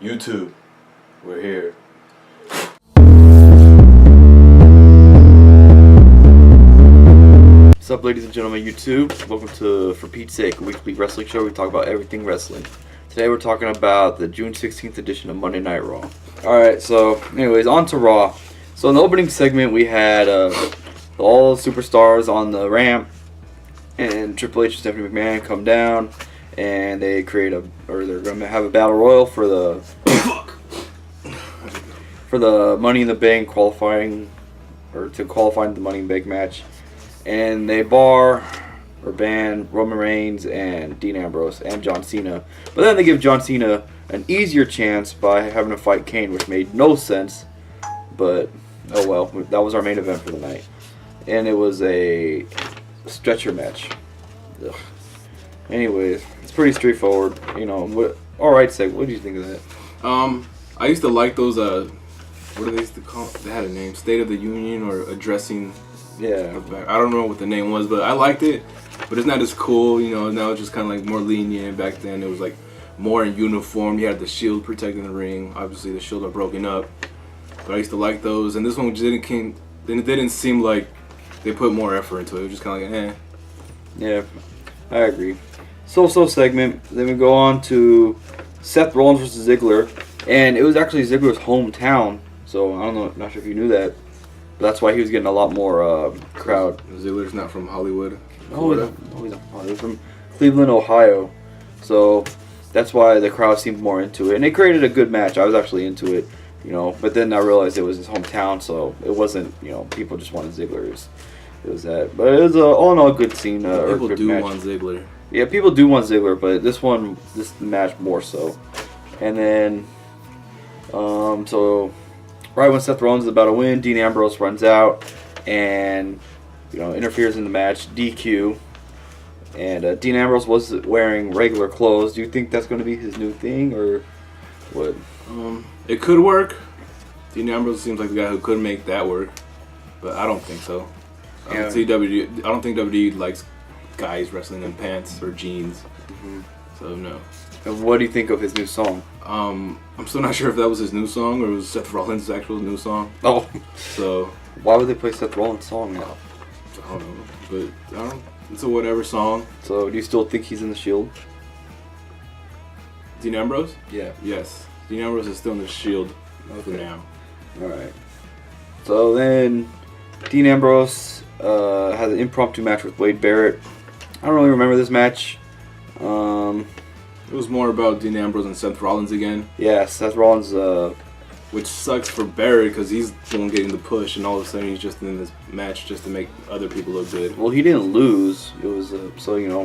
YouTube, we're here. What's up, ladies and gentlemen, YouTube? Welcome to For Pete's Sake, a weekly wrestling show. We talk about everything wrestling. Today we're talking about the June 16th edition of Monday Night Raw. Alright, so anyways, on to Raw. So in the opening segment, we had all the superstars on the ramp, and Triple H and Stephanie McMahon come down, and they they're going to have a battle royal for the Money in the Bank qualifying the Money in the Bank match. And they ban Roman Reigns and Dean Ambrose and John Cena. But then they give John Cena an easier chance by having to fight Kane, which made no sense. But, oh well, that was our main event for the night. And it was a stretcher match. Ugh. Anyways, it's pretty straightforward. Alright, Seg, what do you think of that? I used to like those, what do they used to call it? They had a name, State of the Union or Addressing. Yeah. I don't know what the name was, but I liked it. But it's not as cool, now it's just kind of like more lenient. Back then it was like more in uniform. You had the Shield protecting the ring. Obviously the Shield are broken up. But I used to like those. And this one didn't seem like they put more effort into it. It was just kind of like, eh. Yeah, I agree. So segment. Then we go on to Seth Rollins versus Ziggler. And it was actually Ziggler's hometown. So I don't know, not sure if you knew that. But that's why he was getting a lot more crowd. Ziggler's not from Hollywood. He's from Cleveland, Ohio. So that's why the crowd seemed more into it. And it created a good match. I was actually into it, But then I realized it was his hometown, so it wasn't, people just wanted Ziggler. It was that. But it was all in all a good scene. People good do match. want Ziggler. Yeah, people do want Ziggler, but this match more so. And then, so right when Seth Rollins is about to win, Dean Ambrose runs out and interferes in the match, DQ. And Dean Ambrose was wearing regular clothes. Do you think that's going to be his new thing, or what? It could work. Dean Ambrose seems like the guy who could make that work, but I don't think so. I don't think WWE likes guys wrestling in pants or jeans. Mm-hmm. So no. And what do you think of his new song? I'm still not sure if that was his new song or it was Seth Rollins' actual new song. Oh, so why would they play Seth Rollins' song now? I don't know, but it's a whatever song. So do you still think he's in the Shield? Dean Ambrose? Yeah. Yes. Dean Ambrose is still in the Shield for now. All right. So then Dean Ambrose has an impromptu match with Wade Barrett. I don't really remember this match. It was more about Dean Ambrose and Seth Rollins again. Yeah, Seth Rollins. Which sucks for Barrett because he's the one getting the push, and all of a sudden he's just in this match just to make other people look good. Well, he didn't lose. It was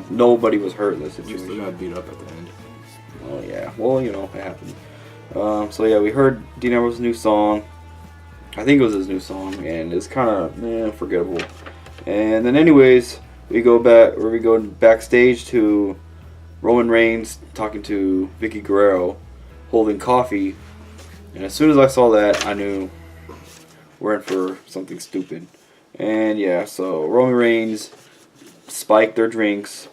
nobody was hurt in this He situation. still got beat up at the end. Oh yeah. Well, it happened. So yeah, we heard Dean Ambrose's new song. I think it was his new song, and it's kind of forgettable. And then, anyways, we go backstage to Roman Reigns talking to Vicky Guerrero, holding coffee. And as soon as I saw that, I knew we're in for something stupid. And yeah, so Roman Reigns spiked their drinks.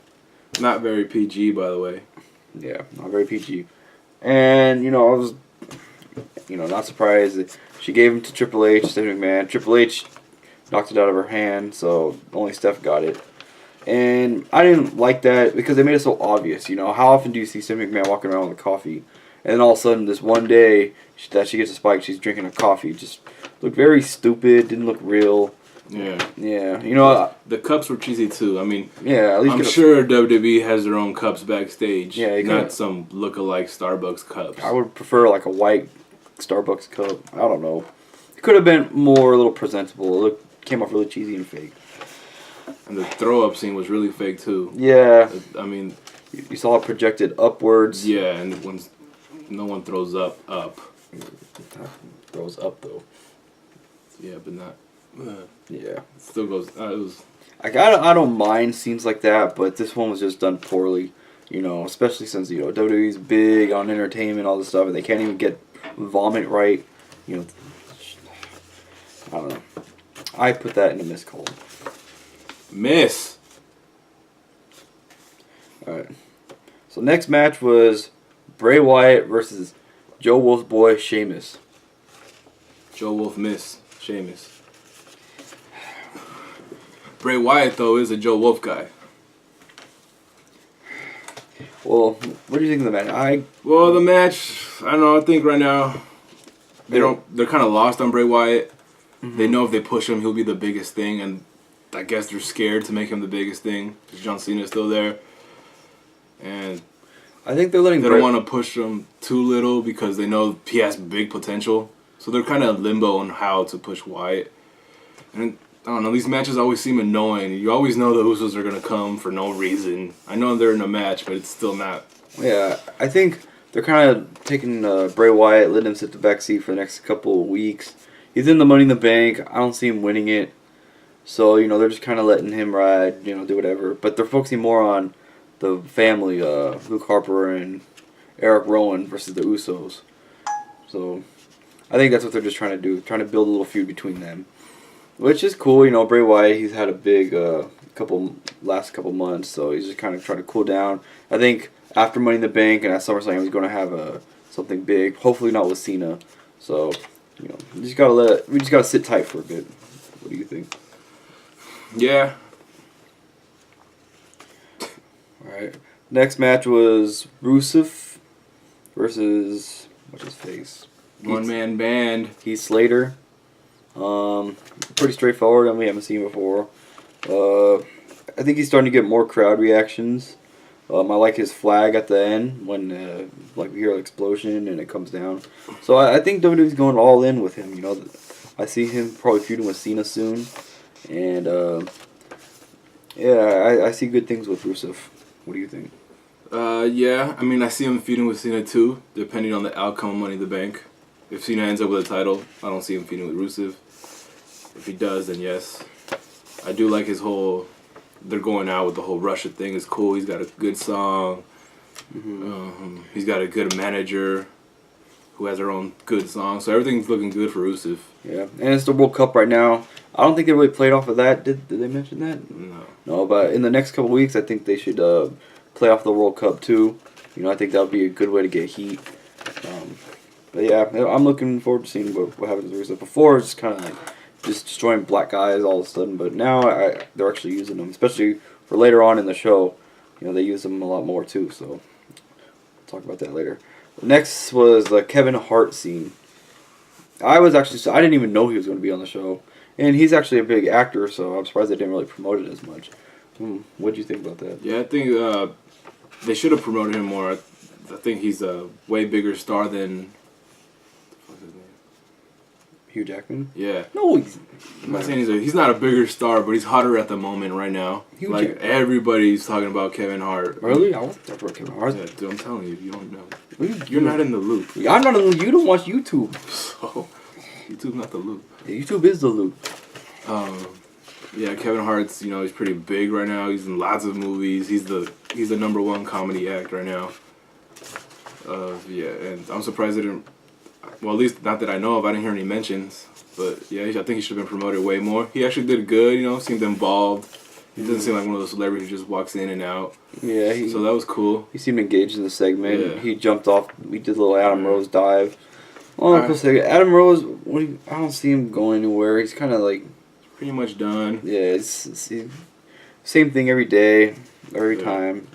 Not very PG, by the way. Yeah, not very PG. And, I was, not surprised that she gave him to Triple H, Stephanie McMahon. Triple H knocked it out of her hand, so only Steph got it. And I didn't like that because they made it so obvious, How often do you see Stephanie McMahon walking around with a coffee? And then all of a sudden, this one day that she gets a spike, she's drinking a coffee. Just looked very stupid, didn't look real. Yeah. Yeah, the cups were cheesy too. I mean, yeah, at least I'm sure WWE has their own cups backstage. Yeah, not some look-alike Starbucks cups. I would prefer like a white Starbucks cup. I don't know. It could have been a little presentable. It came off really cheesy and fake. And the throw-up scene was really fake too. Yeah. I mean, you saw it projected upwards. Yeah, and when no one throws up. Throws up though. Yeah, but not. Yeah. It still goes. It was. I don't mind scenes like that, but this one was just done poorly. Especially since WWE's big on entertainment, all this stuff, and they can't even get vomit right. I don't know. I put that in a miss column. Miss. Alright. So next match was Bray Wyatt versus Joe Wolf's boy, Sheamus. Joe Wolf miss Sheamus. Bray Wyatt though is a Joe Wolf guy. Well, what do you think of the match? Well, the match, I don't know. I think right now they're kind of lost on Bray Wyatt. Mm-hmm. They know if they push him, he'll be the biggest thing, and I guess they're scared to make him the biggest thing because John Cena's still there, and I think they're letting. They don't want to push him too little because they know he has big potential. So they're kind of limbo on how to push Wyatt. And I don't know, these matches always seem annoying. You always know the Usos are going to come for no reason. I know they're in a match, but it's still not. Yeah, I think they're kind of taking Bray Wyatt, letting him sit the back seat for the next couple of weeks. He's in the Money in the Bank. I don't see him winning it. So, they're just kind of letting him ride, do whatever. But they're focusing more on the family, Luke Harper and Eric Rowan versus the Usos. So, I think that's what they're just trying to do, trying to build a little feud between them. Which is cool, Bray Wyatt, he's had a big last couple months, so he's just kind of trying to cool down. I think after Money in the Bank and at SummerSlam, he's going to have something big, hopefully not with Cena. So, we just gotta sit tight for a bit. What do you think? Yeah. Alright. Next match was Rusev versus what's his face? One man band. Heath Slater. Pretty straightforward, and we haven't seen before. I think he's starting to get more crowd reactions. I like his flag at the end when we hear an explosion and it comes down. So I think WWE's going all in with him. I see him probably feuding with Cena soon, and I see good things with Rusev. What do you think? Yeah, I mean I see him feuding with Cena too, depending on the outcome of Money in the Bank. If Cena ends up with a title, I don't see him feuding with Rusev. If he does, then yes. I do like his whole. They're going out with the whole Russia thing. It's cool. He's got a good song. Mm-hmm. He's got a good manager who has her own good song. So everything's looking good for Rusev. Yeah, and it's the World Cup right now. I don't think they really played off of that. Did they mention that? No. No, but in the next couple weeks, I think they should play off the World Cup too. I think that would be a good way to get heat. But yeah, I'm looking forward to seeing what happens with Rusev. Before, it's kind of like just destroying black guys all of a sudden, but now they're actually using them, especially for later on in the show. They use them a lot more too, so we'll talk about that later. Next was the Kevin Hart scene. I didn't even know he was going to be on the show, and he's actually a big actor, so I'm surprised they didn't really promote it as much. What do you think about that? Yeah, I think they should have promoted him more. I think he's a way bigger star than. Hugh Jackman? Yeah. No, I'm not saying he's not a bigger star, but he's hotter at the moment right now. Everybody's talking about Kevin Hart. Really? I was talking about Kevin Hart. Yeah, dude, I'm telling you don't know. You're not in the loop. I'm not in the loop. You don't watch YouTube. So, YouTube's not the loop. Yeah, YouTube is the loop. Yeah, Kevin Hart's, he's pretty big right now. He's in lots of movies. He's the #1 comedy act right now. Yeah, and I'm surprised they didn't. Well, at least not that I know of. I didn't hear any mentions. But yeah, I think he should have been promoted way more. He actually did good, seemed involved. He doesn't seem like one of those celebrities who just walks in and out. Yeah, so that was cool. He seemed engaged in the segment. Yeah. He jumped off. We did a little Adam Rose dive. Adam Rose, I don't see him going anywhere. He's kind of like pretty much done. Yeah, it's same thing every day, every time.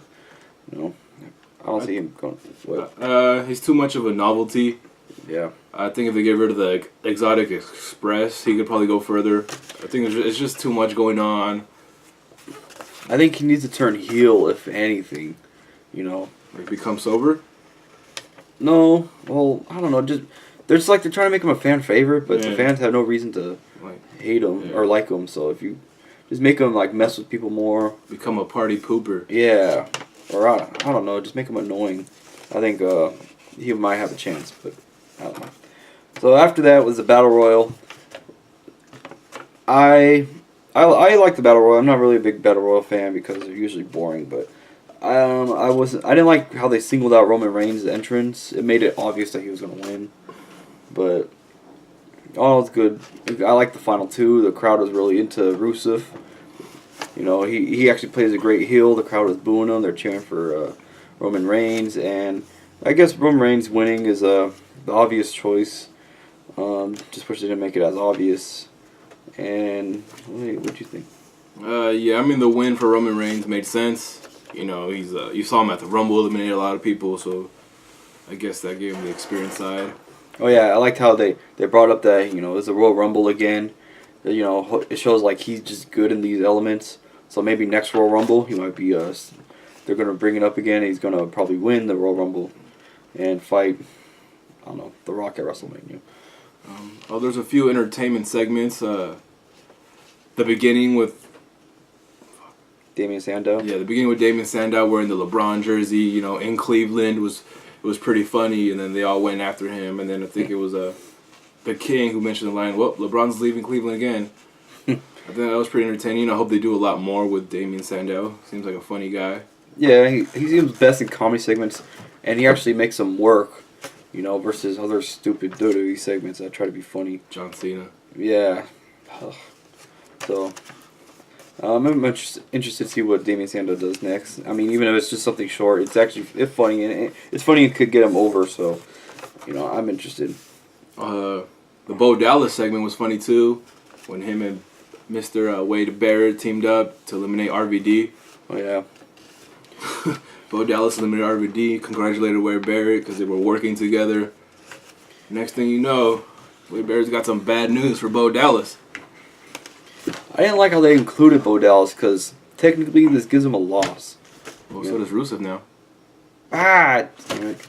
I don't see him going. He's too much of a novelty. Yeah. I think if they get rid of the Exotic Express, he could probably go further. I think it's just too much going on. I think he needs to turn heel, if anything. Like become sober? No. Well, I don't know. They're trying to make him a fan favorite, but the fans have no reason to hate him or like him. So if you just make him mess with people more, become a party pooper. Yeah. Or I don't know. Just make him annoying. I think he might have a chance, but I don't know. So after that was the Battle Royal. I like the Battle Royal. I'm not really a big Battle Royal fan because they're usually boring, but I didn't like how they singled out Roman Reigns' entrance. It made it obvious that he was going to win. But all is good. I like the final two. The crowd was really into Rusev. He actually plays a great heel. The crowd was booing him. They're cheering for Roman Reigns, and I guess Roman Reigns winning is the obvious choice. Just wish they didn't make it as obvious. And what do you think? Yeah, I mean the win for Roman Reigns made sense. You know, he's you saw him at the Rumble eliminate a lot of people, so I guess that gave him the experience side. Oh yeah, I liked how they brought up that it was a Royal Rumble again. It shows like he's just good in these elements. So maybe next Royal Rumble he might be. They're gonna bring it up again. He's gonna probably win the Royal Rumble and fight. I don't know, The Rock at WrestleMania. There's a few entertainment segments. The beginning with Damien Sandow. Yeah, the beginning with Damien Sandow wearing the LeBron jersey, in Cleveland was pretty funny, and then they all went after him, and then I think it was the King who mentioned the line, "Well, LeBron's leaving Cleveland again." I think that was pretty entertaining. I hope they do a lot more with Damien Sandow. Seems like a funny guy. Yeah, he seems best in comedy segments, and he actually makes them work, versus other stupid WWE segments that try to be funny. John Cena. Yeah. Ugh. So, I'm interested to see what Damien Sandow does next. I mean, even if it's just something short, it's funny, and it's funny it could get him over, so, I'm interested. The Bo Dallas segment was funny, too, when him and Mr. Wade Barrett teamed up to eliminate RVD. Oh, yeah. Bo Dallas eliminated RVD, congratulated Wade Barrett because they were working together. Next thing you know, Wade Barrett's got some bad news for Bo Dallas. I didn't like how they included Bo Dallas because technically this gives him a loss. Well, so does Rusev now. Ah! Damn it.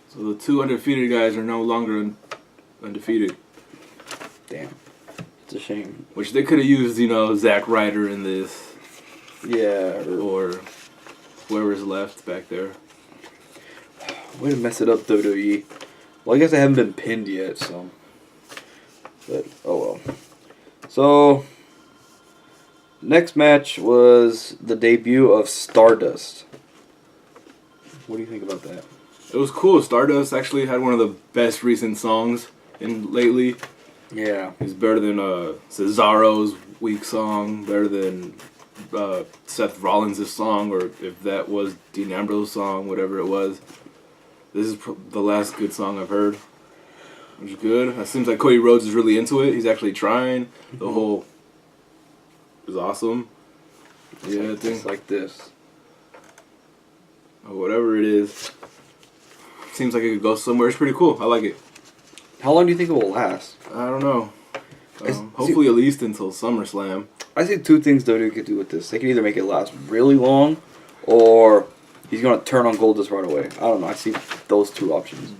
So the two undefeated guys are no longer undefeated. Damn. It's a shame. Which they could have used, Zack Ryder in this. Yeah. Or whoever's left back there. Way to mess it up, WWE. Well, I guess I haven't been pinned yet, so. But, oh well. So, next match was the debut of Stardust. What do you think about that? It was cool. Stardust actually had one of the best recent songs lately. Yeah. It's better than Cesaro's weak song, better than Seth Rollins' song, or if that was Dean Ambrose's song, whatever it was. This is the last good song I've heard. Which is good. It seems like Cody Rhodes is really into it. He's actually trying. The whole is awesome. Yeah, Things like this. Or whatever it is. Seems like it could go somewhere. It's pretty cool. I like it. How long do you think it will last? I don't know. Hopefully at least until SummerSlam. I see two things WWE could do with this. They could either make it last really long, or he's going to turn on Goldust right away. I don't know. I see those two options.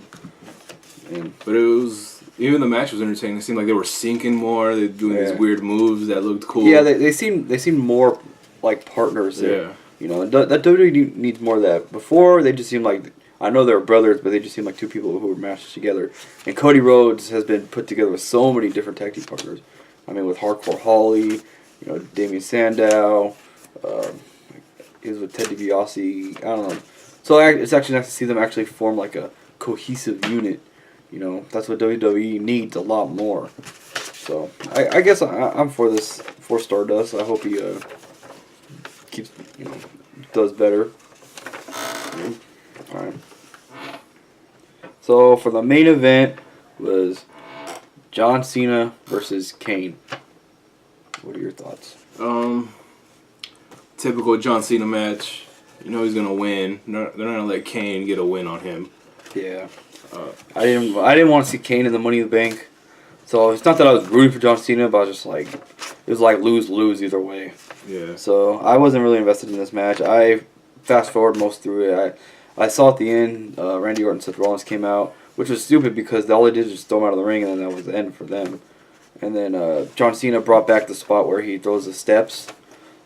But it was, even the match was entertaining. It seemed like they were syncing more. They were doing these weird moves that looked cool. Yeah, they seem more like partners there. Yeah. That WWE needs more of that. Before, they just seemed like, I know they were brothers, but they just seemed like two people who were mashed together. And Cody Rhodes has been put together with so many different tag team partners. I mean, with Hardcore Holly, Damien Sandow, he was with Ted DiBiase, I don't know. So it's actually nice to see them actually form like a cohesive unit. That's what WWE needs a lot more. So I guess I'm for Stardust. I hope he keeps, does better. All right. So for the main event was John Cena versus Kane. What are your thoughts? Typical John Cena match. He's gonna win. They're not gonna let Kane get a win on him. Yeah. I didn't want to see Kane in the Money in the Bank. So it's not that I was rooting for John Cena, but I was just like, it was like lose either way. Yeah. So I wasn't really invested in this match. I fast forward most through it. I saw at the end Randy Orton and Seth Rollins came out, which was stupid because all they did was just throw him out of the ring, and then that was the end for them. And then John Cena brought back the spot where he throws the steps.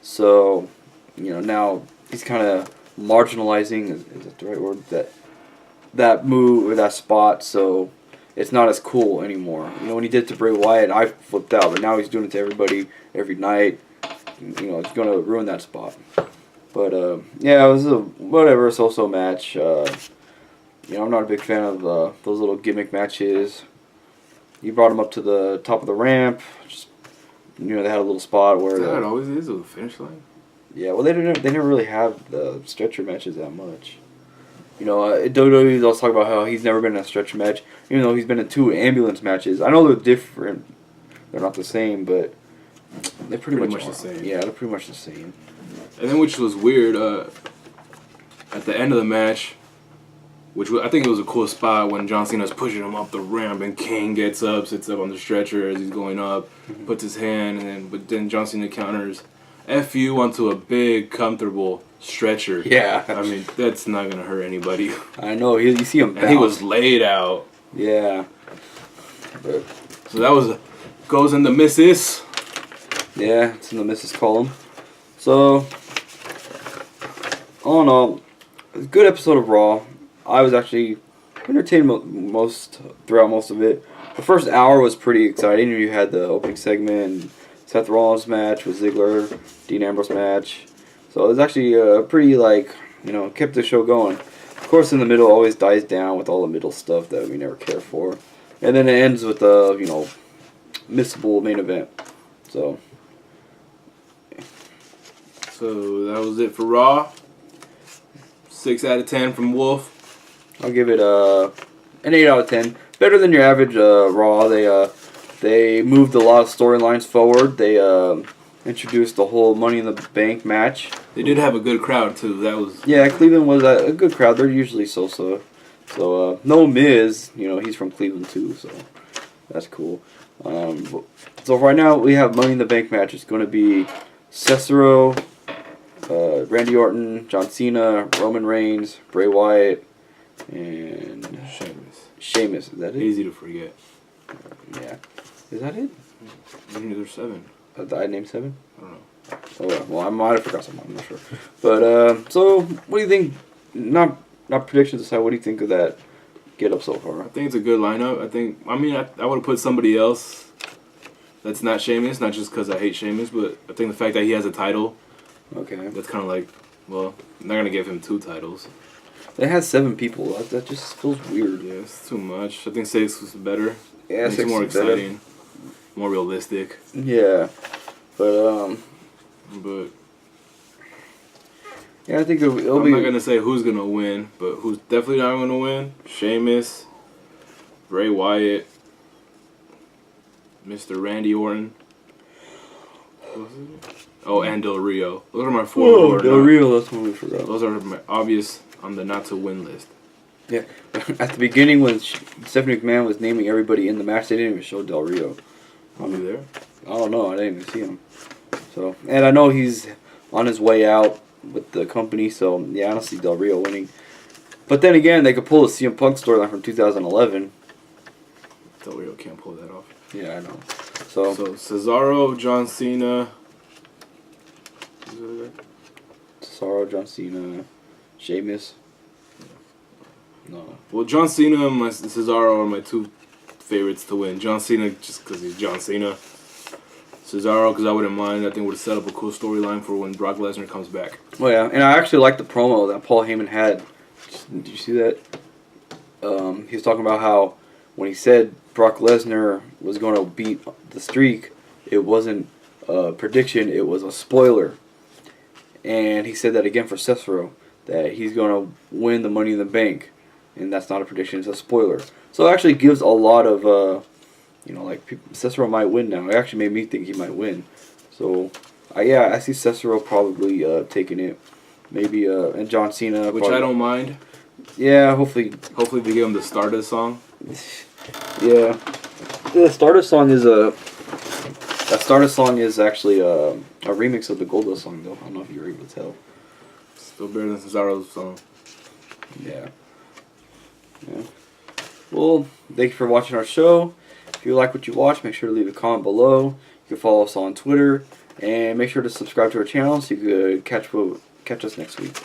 So, now he's kind of marginalizing, is that the right word? That move or that spot, so it's not as cool anymore. When he did it to Bray Wyatt, I flipped out, but now he's doing it to everybody every night. It's going to ruin that spot. But, yeah, it was a so-so match. I'm not a big fan of those little gimmick matches. He brought him up to the top of the ramp. Just, they had a little spot where... That always is a finish line? Yeah, well, they never really have the stretcher matches that much. You know, WWE also talk about how he's never been in a stretch match, even though he's been in 2 ambulance matches. I know they're different; they're not the same, but they're pretty much the same. Yeah, they're pretty much the same. And then, which was weird, at the end of the match, I think it was a cool spot when John Cena's pushing him up the ramp, and Kane gets up, sits up on the stretcher as he's going up, puts his hand, but then John Cena counters F you onto a big, comfortable stretcher. Yeah. I mean, that's not going to hurt anybody. I know. You see him bounce. And he was laid out. Yeah. But, so that goes in the missus. yeah, it's in the missus column. So, all in all, a good episode of Raw. I was actually entertained throughout most of it. The first hour was pretty exciting. You had the opening segment, Seth Rollins match with Ziggler, Dean Ambrose match. So it was actually pretty, kept the show going. Of course, in the middle, always dies down with all the middle stuff that we never care for. And then it ends with a, missable main event. So that was it for Raw. 6 out of 10 from Wolf. I'll give it an 8 out of 10. Better than your average Raw. They moved a lot of storylines forward. They introduced the whole Money in the Bank match. They did have a good crowd too. Yeah, Cleveland was a good crowd. They're usually so. So no Miz, he's from Cleveland too, so that's cool. So right now we have Money in the Bank match. It's going to be Cesaro, Randy Orton, John Cena, Roman Reigns, Bray Wyatt, and Sheamus. Is that it? Easy to forget. Yeah. Is that it? I think there's 7. I named 7? I don't know. Oh, yeah. Well, I might have forgot something. I'm not sure. But, so, what do you think? Not predictions aside, what do you think of that get up so far? I think it's a good lineup. I would have put somebody else that's not Sheamus, not just because I hate Sheamus, but I think the fact that he has a title, Okay. that's kind of like, well, I'm not going to give him 2 titles. It has 7 people. That just feels weird. Yeah, it's too much. I think 6 was better. Yeah, Makes 6 it more is better. exciting, more realistic. Yeah. But, yeah, I think it'll be... I'm not going to say who's going to win, but who's definitely not going to win? Sheamus, Bray Wyatt, Mr. Randy Orton. What was it? Oh, and Del Rio. Those are my 4. Whoa, Del Rio, that's one we forgot. Those are my obvious on the not to win list. Yeah. At the beginning, when Stephanie McMahon was naming everybody in the match, they didn't even show Del Rio. I'll be there. I don't know. I didn't even see him. So, and I know he's on his way out with the company, so yeah, I don't see Del Rio winning. But then again, they could pull the CM Punk storyline from 2011. Del Rio can't pull that off. Yeah, I know. So Cesaro, John Cena. Cesaro, John Cena, Sheamus. No. Well, John Cena and Cesaro are my 2 favorites to win. John Cena just because he's John Cena. Cesaro because I wouldn't mind. I think would set up a cool storyline for when Brock Lesnar comes back. Oh yeah, and I actually like the promo that Paul Heyman had. Did you see that? He was talking about how when he said Brock Lesnar was going to beat the streak, it wasn't a prediction, it was a spoiler. And he said that again for Cesaro, that he's going to win the Money in the Bank. And that's not a prediction, it's a spoiler. So it actually gives a lot of, Cesaro might win now. It actually made me think he might win. So, I see Cesaro probably taking it. Maybe, and John Cena. Which probably. I don't mind. Yeah, hopefully. Hopefully they give him the Stardust song. Yeah. The Stardust song is that Stardust song is actually a remix of the Goldust song, though. I don't know if you were able to tell. Still better than Cesaro's song. Yeah. Yeah. Well, thank you for watching our show. If you like what you watch, make sure to leave a comment below. You can follow us on Twitter. And make sure to subscribe to our channel so you can catch us next week.